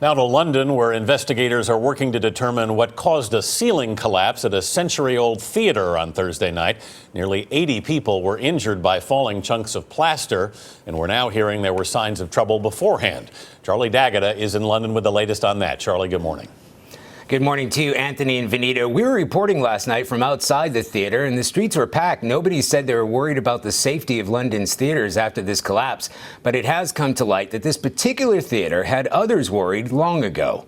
Now to London, where investigators are working to determine what caused a ceiling collapse at a century-old theater on Thursday night. Nearly 80 people were injured by falling chunks of plaster, and we're now hearing there were signs of trouble beforehand. Charlie D'Agata is in London with the latest on that. Charlie, good morning. Good morning to you, Anthony and Vanita. We were reporting last night from outside the theater, and the streets were packed. Nobody said they were worried about the safety of London's theaters after this collapse. But it has come to light that this particular theater had others worried long ago.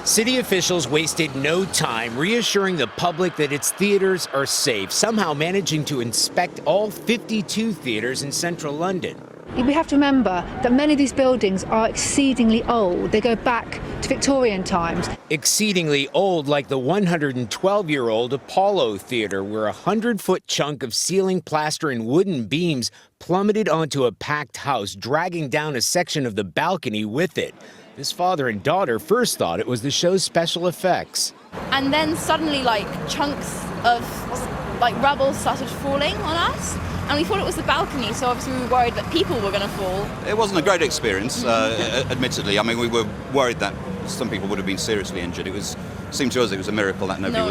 City officials wasted no time reassuring the public that its theaters are safe, somehow managing to inspect all 52 theaters in central London. We have to remember that many of these buildings are exceedingly old. They go back to Victorian times. Exceedingly old, like the 112-year-old Apollo Theatre, where a 100-foot chunk of ceiling plaster and wooden beams plummeted onto a packed house, dragging down a section of the balcony with it. This father and daughter first thought it was the show's special effects. And then suddenly, chunks of rubble started falling on us. And we thought it was the balcony, so obviously we were worried that people were going to fall. It wasn't a great experience, admittedly. I mean, we were worried that some people would have been seriously injured. Seemed to us it was a miracle that nobody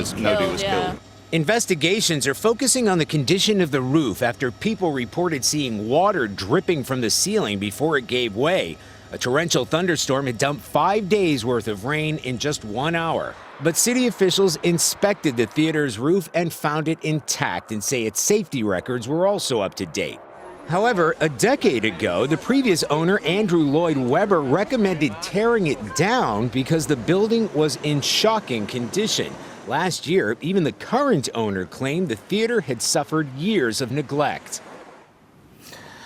was killed. Investigations are focusing on the condition of the roof after people reported seeing water dripping from the ceiling before it gave way. A torrential thunderstorm had dumped 5 days worth of rain in just 1 hour. But city officials inspected the theater's roof and found it intact and say its safety records were also up to date. However, a decade ago, the previous owner, Andrew Lloyd Webber, recommended tearing it down because the building was in shocking condition. Last year, even the current owner claimed the theater had suffered years of neglect.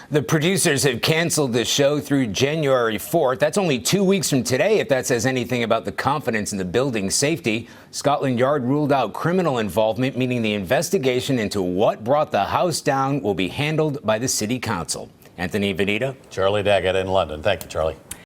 The producers have canceled the show through January 4th. That's only 2 weeks from today, if that says anything about the confidence in the building's safety. Scotland Yard ruled out criminal involvement, meaning the investigation into what brought the house down will be handled by the City Council. Anthony, Vanita. Charlie D'Agata in London. Thank you, Charlie.